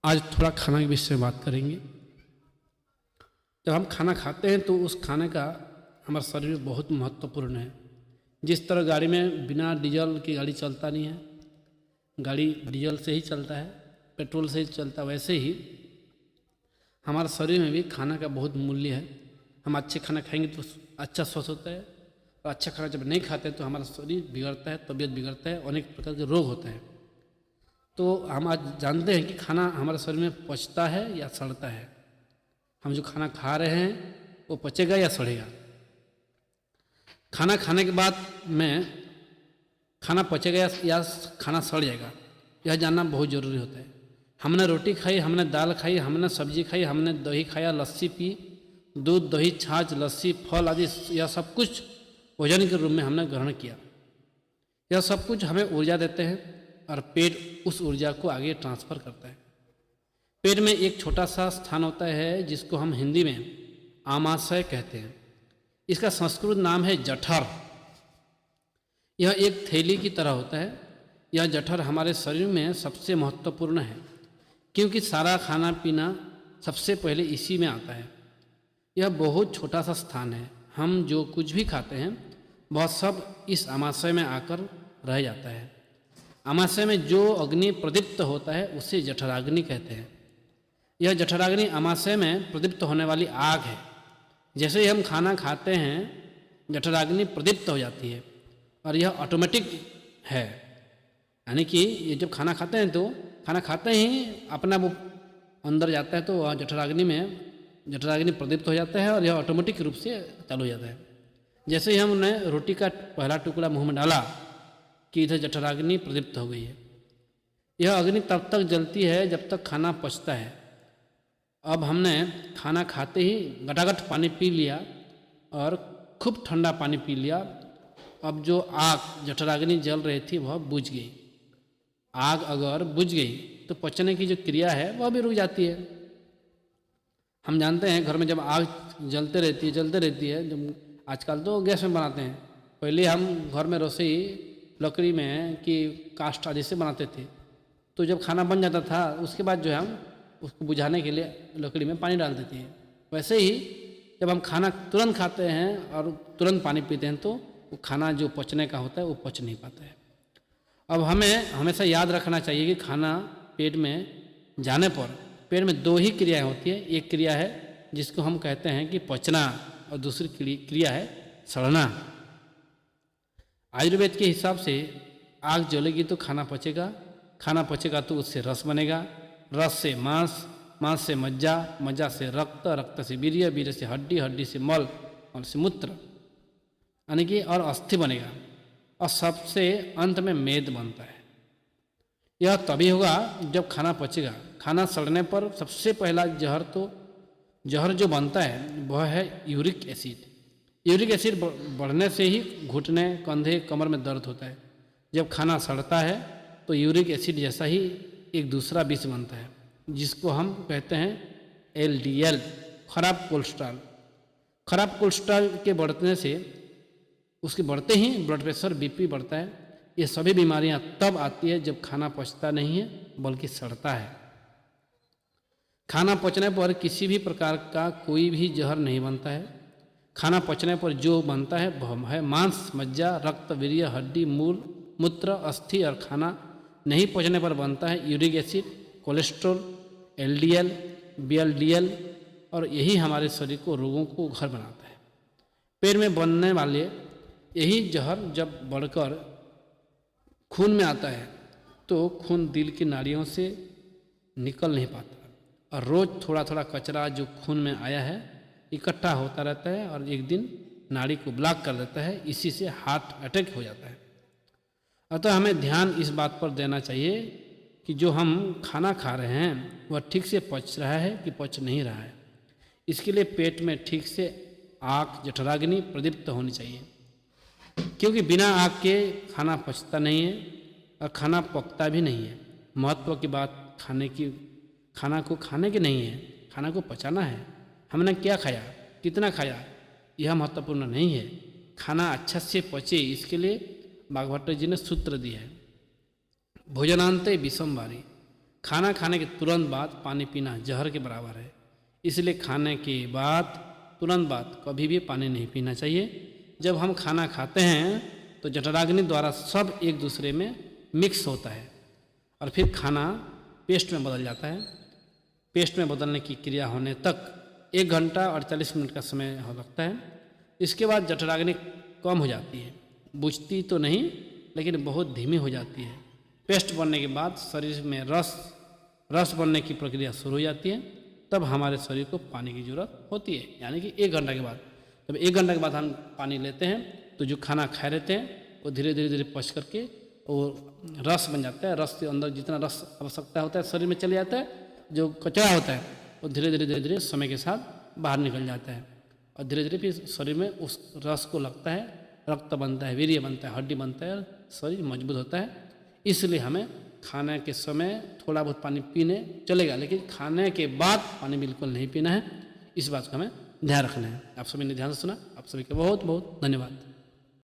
आज थोड़ा खाना के विषय में बात करेंगे। जब हम खाना खाते हैं तो उस खाने का हमारे शरीर में बहुत महत्वपूर्ण है। जिस तरह गाड़ी में बिना डीजल की गाड़ी चलता नहीं है, गाड़ी डीजल से ही चलता है, पेट्रोल से ही चलता है, वैसे ही हमारे शरीर में भी खाना का बहुत मूल्य है। हम अच्छे खाना खाएंगे तो अच्छा स्वस्थ होता है, और अच्छा खाना जब नहीं खाते तो हमारा शरीर बिगड़ता है, तबीयत बिगड़ता है, अनेक प्रकार के रोग होते हैं। तो हम आज जानते हैं कि खाना हमारे शरीर में पचता है या सड़ता है। हम जो खाना खा रहे हैं वो पचेगा या सड़ेगा। खाना खाने के बाद में खाना पचेगा या खाना सड़ जाएगा, यह जानना बहुत ज़रूरी होता है। हमने रोटी खाई, हमने दाल खाई, हमने सब्जी खाई, हमने दही खाया, लस्सी पी, दूध दही छाछ लस्सी फल आदि, यह सब कुछ भोजन के रूप में हमने ग्रहण किया। यह सब कुछ हमें ऊर्जा देते हैं और पेट उस ऊर्जा को आगे ट्रांसफ़र करता है। पेट में एक छोटा सा स्थान होता है जिसको हम हिंदी में आमाशय कहते हैं। इसका संस्कृत नाम है जठर। यह एक थैली की तरह होता है। यह जठर हमारे शरीर में सबसे महत्वपूर्ण है, क्योंकि सारा खाना पीना सबसे पहले इसी में आता है। यह बहुत छोटा सा स्थान है। हम जो कुछ भी खाते हैं वह सब इस आमाशय में आकर रह जाता है। आमाशय में जो अग्नि प्रदीप्त होता है उसे जठराग्नि कहते हैं। यह जठराग्नि आमाशय में प्रदीप्त होने वाली आग है। जैसे ही हम खाना खाते हैं जठराग्नि प्रदीप्त हो जाती है और यह ऑटोमेटिक है। यानी कि ये जब खाना खाते हैं तो खाना खाते ही अपना वो अंदर जाता है, तो वह जठराग्नि प्रदीप्त हो जाता है और यह ऑटोमेटिक रूप से चालू हो जाता है। जैसे ही हमने रोटी का पहला टुकड़ा मुंह में डाला कि इधर जठराग्नि प्रदीप्त हो गई है। यह अग्नि तब तक जलती है जब तक खाना पचता है। अब हमने खाना खाते ही गटागट पानी पी लिया और खूब ठंडा पानी पी लिया। अब जो आग जठराग्नि जल रही थी वह बुझ गई। आग अगर बुझ गई तो पचने की जो क्रिया है वह भी रुक जाती है। हम जानते हैं घर में जब आग जलते रहती है, जब आजकल तो गैस में बनाते हैं, पहले हम घर में रसोई लकड़ी में कि काष्ठ आदि से बनाते थे। तो जब खाना बन जाता था उसके बाद जो है हम उसको बुझाने के लिए लकड़ी में पानी डाल देते हैं। वैसे ही जब हम खाना तुरंत खाते हैं और तुरंत पानी पीते हैं तो वो खाना जो पचने का होता है वो पच नहीं पाता है। अब हमें हमेशा याद रखना चाहिए कि खाना पेट में जाने पर पेट में दो ही क्रियाएं होती है। एक क्रिया है जिसको हम कहते हैं कि पचना और दूसरी क्रिया है सड़ना। आयुर्वेद के हिसाब से आग जलेगी तो खाना पचेगा, खाना पचेगा तो उससे रस बनेगा, रस से मांस, मांस से मज्जा, मज्जा से रक्त, रक्त से वीर्य, वीर्य से हड्डी, हड्डी से मल, मल से मूत्र, यानी कि और अस्थि बनेगा, और सबसे अंत में मेद बनता है। यह तभी होगा जब खाना पचेगा। खाना सड़ने पर सबसे पहला जहर जो बनता है वह है यूरिक एसिड। यूरिक एसिड बढ़ने से ही घुटने, कंधे, कमर में दर्द होता है। जब खाना सड़ता है तो यूरिक एसिड जैसा ही एक दूसरा विष बनता है जिसको हम कहते हैं LDL, खराब कोलेस्ट्रॉल। खराब कोलेस्ट्रॉल के बढ़ने से उसके बढ़ते ही ब्लड प्रेशर, BP बढ़ता है। ये सभी बीमारियां तब आती है जब खाना पचता नहीं है बल्कि सड़ता है। खाना पचने पर किसी भी प्रकार का कोई भी जहर नहीं बनता है। खाना पचने पर जो बनता है वह है मांस, मज्जा, रक्त, वीर्य, हड्डी, मूल, मूत्र, अस्थि, और खाना नहीं पचने पर बनता है uric acid, cholesterol, LDL, VLDL, और यही हमारे शरीर को रोगों को घर बनाता है। पेट में बनने वाले यही जहर जब बढ़कर खून में आता है तो खून दिल की नाड़ियों से निकल नहीं पाता, और रोज़ थोड़ा थोड़ा कचरा जो खून में आया है इकट्ठा होता रहता है और एक दिन नाड़ी को ब्लॉक कर देता है। इसी से हार्ट अटैक हो जाता है। अतः हमें ध्यान इस बात पर देना चाहिए कि जो हम खाना खा रहे हैं वह ठीक से पच रहा है कि पच नहीं रहा है। इसके लिए पेट में ठीक से आग, जठराग्नि प्रदीप्त होनी चाहिए, क्योंकि बिना आग के खाना पचता नहीं है और खाना पकता भी नहीं है। महत्व की बात खाना को खाने की नहीं है, खाना को पचाना है। हमने क्या खाया, कितना खाया, यह महत्वपूर्ण नहीं है। खाना अच्छा से पचे इसके लिए बागभट्ट जी ने सूत्र दिया है, भोजनांते विषम वारी। खाना खाने के तुरंत बाद पानी पीना जहर के बराबर है। इसलिए खाने के बाद तुरंत बाद कभी भी पानी नहीं पीना चाहिए। जब हम खाना खाते हैं तो जठराग्नि द्वारा सब एक दूसरे में मिक्स होता है और फिर खाना पेस्ट में बदल जाता है। पेस्ट में बदलने की क्रिया होने तक 1 घंटा और 40 मिनट का समय लगता है। इसके बाद जठराग्नि कम हो जाती है, बुझती तो नहीं लेकिन बहुत धीमी हो जाती है। पेस्ट बनने के बाद शरीर में रस बनने की प्रक्रिया शुरू हो जाती है। तब हमारे शरीर को पानी की ज़रूरत होती है, यानी कि 1 घंटा के बाद। जब 1 घंटा के बाद हम पानी लेते हैं तो जो खाना खाए रहते हैं वो धीरे धीरे पच करके वो रस बन जाता है। रस के अंदर जितना रस आवश्यकता होता है शरीर में चले जाता है, जो कचरा होता है वो धीरे धीरे समय के साथ बाहर निकल जाता है और धीरे धीरे फिर शरीर में उस रस को लगता है, रक्त बनता है, वीर्य बनता है, हड्डी बनता है, शरीर मजबूत होता है। इसलिए हमें खाने के समय थोड़ा बहुत पानी पीने चलेगा, लेकिन खाने के बाद पानी बिल्कुल नहीं पीना है। इस बात को हमें ध्यान रखना है। आप सभी ने ध्यान से सुना, आप सभी का बहुत बहुत धन्यवाद।